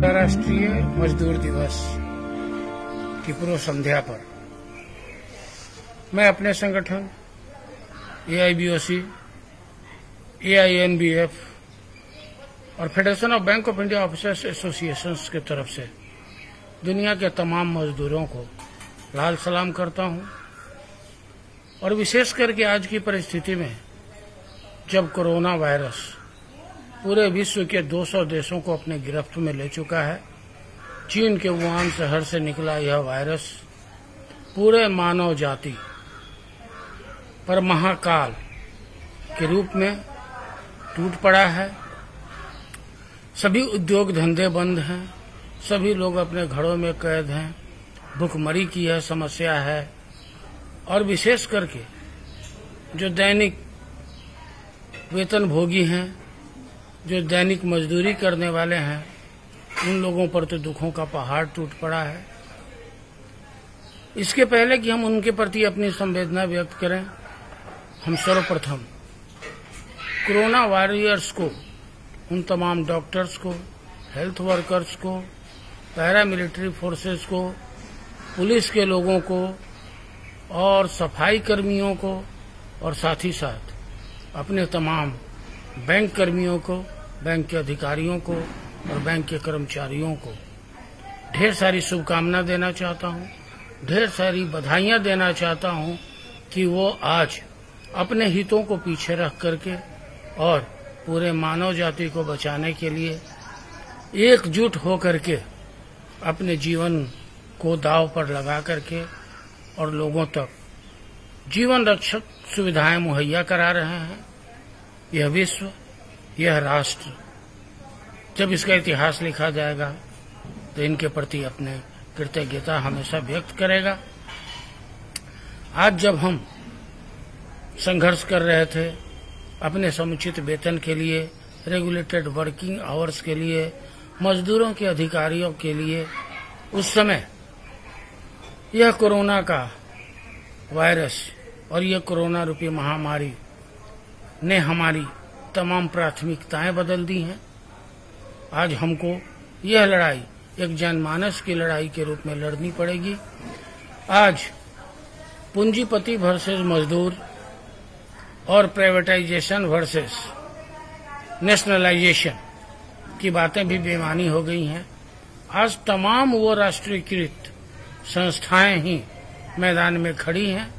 अंतर्राष्ट्रीय मजदूर दिवस की पूर्व संध्या पर मैं अपने संगठन AIBOC, AINBF और federation of bank of India officers associations की तरफ से दुनिया के तमाम मजदूरों को लाल सलाम करता हूं। और विशेष करके आज की परिस्थिति में जब कोरोना वायरस पूरे विश्व के 200 देशों को अपने गिरफ्त में ले चुका है, चीन के वुहान शहर से निकला यह वायरस पूरे मानव जाति पर महाकाल के रूप में टूट पड़ा है। सभी उद्योग धंधे बंद हैं, सभी लोग अपने घरों में कैद हैं, भुखमरी की यह समस्या है। और विशेष करके जो दैनिक वेतनभोगी हैं, जो दैनिक मजदूरी करने वाले हैं, उन लोगों पर तो दुखों का पहाड़ टूट पड़ा है। इसके पहले कि हम उनके प्रति अपनी संवेदना व्यक्त करें, हम सर्वप्रथम कोरोना वॉरियर्स को, उन तमाम डॉक्टर्स को, हेल्थ वर्कर्स को, पैरामिलिट्री फोर्सेस को, पुलिस के लोगों को और सफाई कर्मियों को और साथ ही साथ अपने तमाम बैंक कर्मियों को, बैंक के अधिकारियों को और बैंक के कर्मचारियों को ढेर सारी शुभकामना देना चाहता हूं, ढेर सारी बधाइयां देना चाहता हूं कि वो आज अपने हितों को पीछे रख करके और पूरे मानव जाति को बचाने के लिए एकजुट होकर के अपने जीवन को दांव पर लगा करके और लोगों तक जीवन रक्षक सुविधाएं मुहैया करा रहे हैं। यह विश्व, यह राष्ट्र जब इसका इतिहास लिखा जाएगा तो इनके प्रति अपने कृतज्ञता हमेशा व्यक्त करेगा। आज जब हम संघर्ष कर रहे थे अपने समुचित वेतन के लिए, रेगुलेटेड वर्किंग आवर्स के लिए, मजदूरों के अधिकारियों के लिए, उस समय यह कोरोना का वायरस और यह कोरोना रूपी महामारी ने हमारी तमाम प्राथमिकताएं बदल दी हैं। आज हमको यह लड़ाई एक जनमानस की लड़ाई के रूप में लड़नी पड़ेगी। आज पूंजीपति वर्सेस मजदूर और प्राइवेटाइजेशन वर्सेस नेशनलाइजेशन की बातें भी बेमानी हो गई हैं। आज तमाम वो राष्ट्रीयकृत संस्थाएं ही मैदान में खड़ी हैं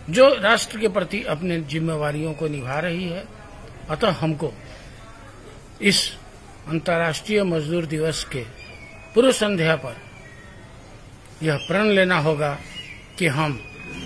जो राष्ट्र के प्रति अपने जिम्मेवारियों को निभा रही है। अतः हमको इस अंतर्राष्ट्रीय मजदूर दिवस के पूर्व संध्या पर यह प्रण लेना होगा कि हम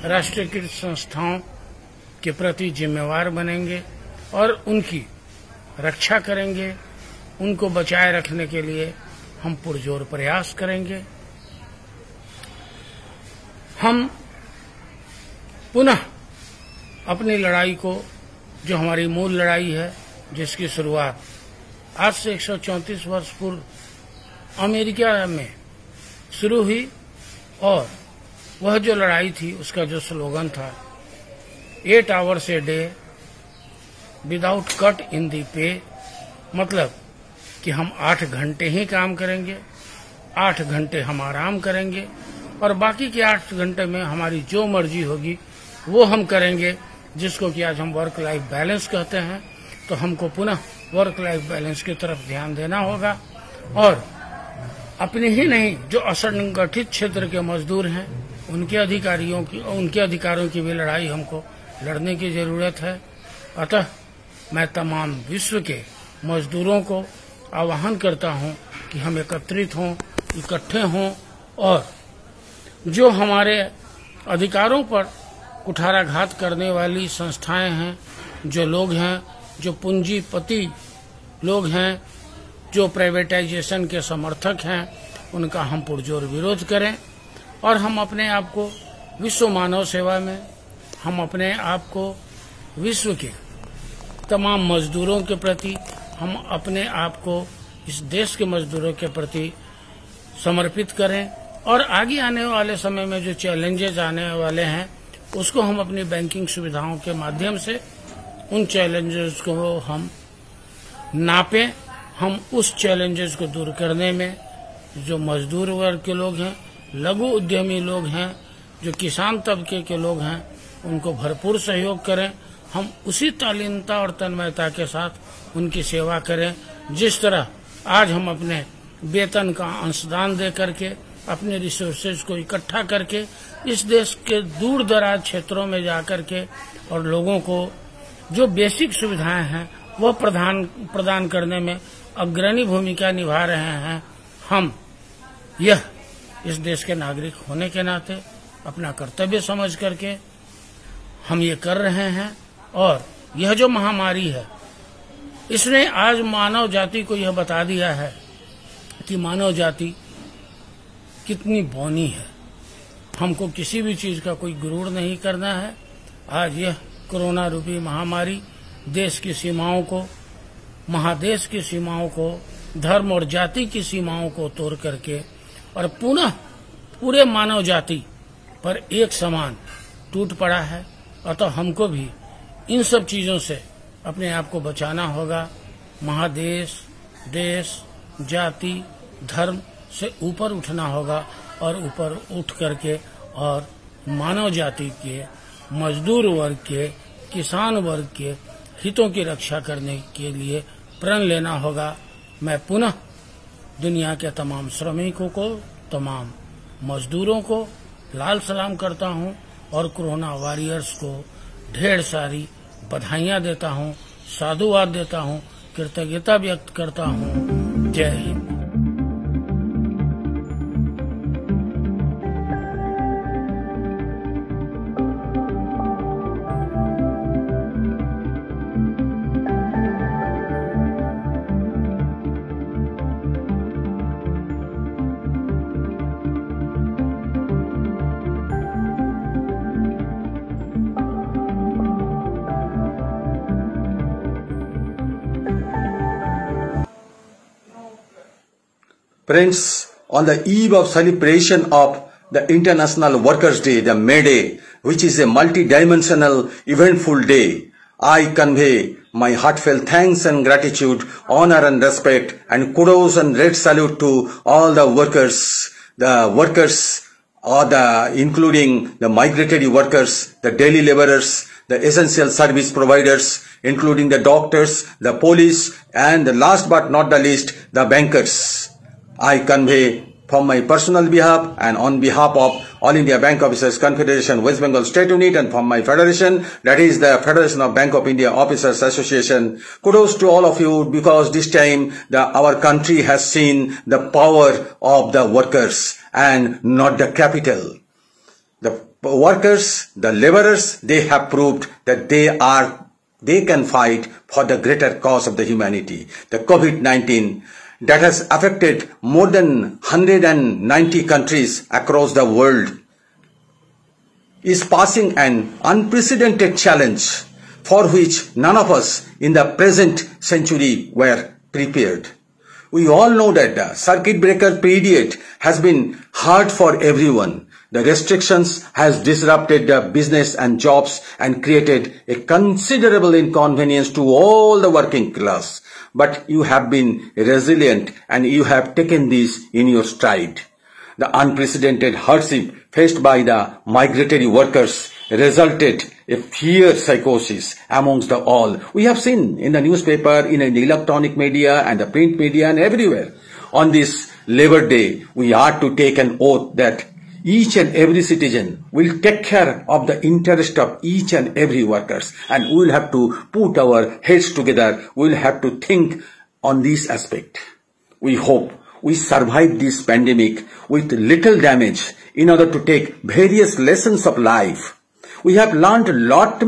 राष्ट्रीयकृत संस्थाओं के प्रति जिम्मेवार बनेंगे और उनकी रक्षा करेंगे, उनको बचाए रखने के लिए हम पुरजोर प्रयास करेंगे। हम पुनः अपनी लड़ाई को, जो हमारी मूल लड़ाई है, जिसकी शुरुआत आज से 134 वर्ष पूर्व अमेरिका में शुरू हुई, और वह जो लड़ाई थी उसका जो स्लोगन था 8 hours a day without cut in the pay, मतलब कि हम 8 घंटे ही काम करेंगे, 8 घंटे हम आराम करेंगे और बाकी के 8 घंटे में हमारी जो मर्जी होगी वो हम करेंगे, जिसको कि आज हम वर्क लाइफ बैलेंस कहते हैं। तो हमको पुनः वर्क लाइफ बैलेंस की तरफ ध्यान देना होगा और अपने ही नहीं, जो असंगठित क्षेत्र के मजदूर हैं उनके अधिकारों की भी लड़ाई हमको लड़ने की जरूरत है। अतः मैं तमाम विश्व के मजदूरों को आह्वान करता हूं कि हम एकत्रित हों, इकट्ठे हों और जो हमारे अधिकारों पर कुठाराघात करने वाली संस्थाएं हैं, जो लोग हैं, जो पूंजीपति लोग हैं, जो प्राइवेटाइजेशन के समर्थक हैं, उनका हम पुरजोर विरोध करें और हम अपने आप को विश्व मानव सेवा में, हम अपने आप को विश्व के तमाम मजदूरों के प्रति, हम अपने आप को इस देश के मजदूरों के प्रति समर्पित करें और आगे आने वाले समय में जो चैलेंजेस आने वाले हैं उसको हम अपनी बैंकिंग सुविधाओं के माध्यम से उन चैलेंजेस को हम नापें। हम उस चैलेंजेस को दूर करने में जो मजदूर वर्ग के लोग हैं, लघु उद्यमी लोग हैं, जो किसान तबके के लोग हैं, उनको भरपूर सहयोग करें। हम उसी तालीमता और तन्मयता के साथ उनकी सेवा करें जिस तरह आज हम अपने वेतन का अंशदान दे करके, अपने रिसोर्सेज को इकट्ठा करके इस देश के दूर दराज क्षेत्रों में जाकर के और लोगों को जो बेसिक सुविधाएं हैं वह प्रदान करने में अग्रणी भूमिका निभा रहे हैं। हम यह इस देश के नागरिक होने के नाते अपना कर्तव्य समझ करके हम ये कर रहे हैं और यह जो महामारी है इसने आज मानव जाति को यह बता दिया है कि मानव जाति कितनी बौनी है। हमको किसी भी चीज का कोई गुरूर नहीं करना है। आज यह कोरोना रूपी महामारी देश की सीमाओं को, महादेश की सीमाओं को, धर्म और जाति की सीमाओं को तोड़ करके और पुनः पूरे मानव जाति पर एक समान टूट पड़ा है। अतः हमको भी इन सब चीजों से अपने आप को बचाना होगा। महादेश, देश, जाति, धर्म से ऊपर उठना होगा और ऊपर उठ करके और मानव जाति के, मजदूर वर्ग के, किसान वर्ग के हितों की रक्षा करने के लिए प्रण लेना होगा। मैं पुनः दुनिया के तमाम श्रमिकों को, तमाम मजदूरों को लाल सलाम करता हूं और कोरोना वॉरियर्स को ढेर सारी बधाइयां देता हूं, साधुवाद देता हूं, कृतज्ञता व्यक्त करता हूं। जय Hind. Friends, on the eve of celebration of the International Workers' Day, the May Day, which is a multi-dimensional, eventful day, I convey my heartfelt thanks and gratitude, honor and respect, and kudos and red salute to all the workers including the migratory workers, the daily laborers, the essential service providers, including the doctors, the police, and last but not the least, the bankers. I convey from my personal behalf and on behalf of All India Bank Officers Confederation West Bengal State Unit and from my federation, that is the Federation of Bank of India Officers Association, kudos to all of you, because this time our country has seen the power of the workers and not the capital. The workers, the laborers, they have proved that they can fight for the greater cause of the humanity. The COVID-19 that has affected more than 190 countries across the world is passing an unprecedented challenge for which none of us in the present century were prepared. We all know that the circuit breaker period has been hard for everyone. The restrictions has disrupted the business and jobs and created a considerable inconvenience to all the working class. But you have been resilient and you have taken this in your stride. The unprecedented hardship faced by the migratory workers resulted a fierce psychosis amongst the all. We have seen in the newspaper, in the electronic media and the print media and everywhere. On this Labor Day, we are to take an oath that each and every citizen will take care of the interest of each and every workers, and we will have to put our heads together. We will have to think on this aspect. We hope we survive this pandemic with little damage in order to take various lessons of life. We have learned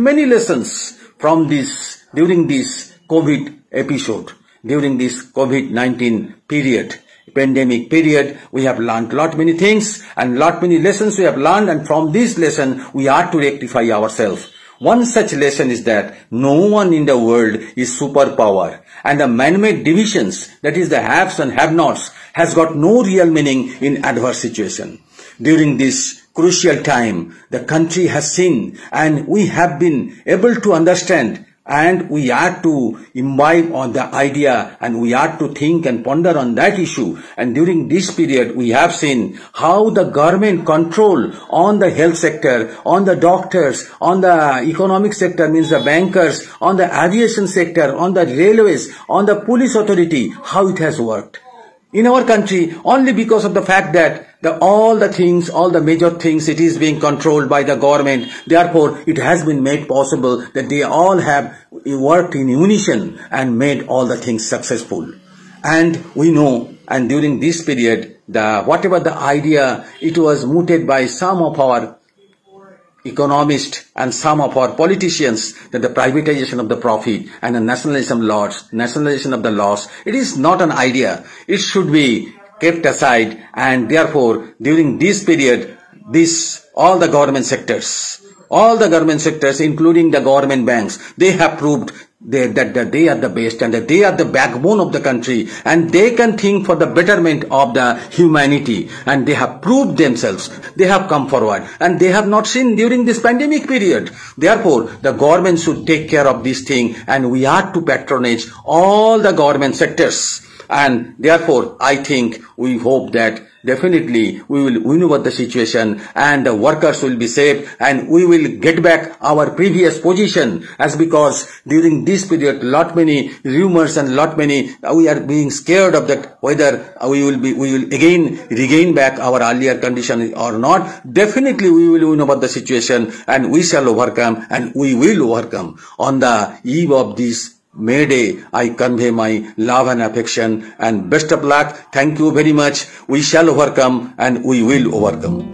many lessons from this during this COVID episode, during this COVID-19 period. Pandemic period, we have learned many things and many lessons we have learned, and from this lesson we are to rectify ourselves. One such lesson is that no one in the world is superpower, and the man-made divisions, that is the haves and have-nots, has got no real meaning in adverse situation. During this crucial time, the country has seen and we have been able to understand, and we are to imbibe on the idea and we are to think and ponder on that issue. And during this period, we have seen how the government control on the health sector, on the doctors, on the economic sector, means the bankers, on the aviation sector, on the railways, on the police authority, how it has worked in our country, only because of the fact that all the major things, it is being controlled by the government. Therefore, it has been made possible that they all have worked in unison and made all the things successful. And we know, and during this period, whatever the idea, it was mooted by some of our economists and some of our politicians, that the privatization of the profit and the nationalization of the loss, it is not an idea. It should be kept aside, and therefore during this period, all the government sectors, including the government banks, they have proved that they are the best and that they are the backbone of the country, and they can think for the betterment of the humanity, and they have proved themselves. They have come forward and they have not seen during this pandemic period. Therefore, the government should take care of this thing, and we are to patronage all the government sectors. And therefore, I think, we hope that definitely we will win over the situation and the workers will be safe, and we will get back our previous position, as because during this period many rumors and many we are being scared of that, whether we will again regain back our earlier condition or not. Definitely we will win over the situation and we shall overcome, and we will overcome. On the eve of this May Day, I convey my love and affection and best of luck. Thank you very much. We shall overcome and we will overcome.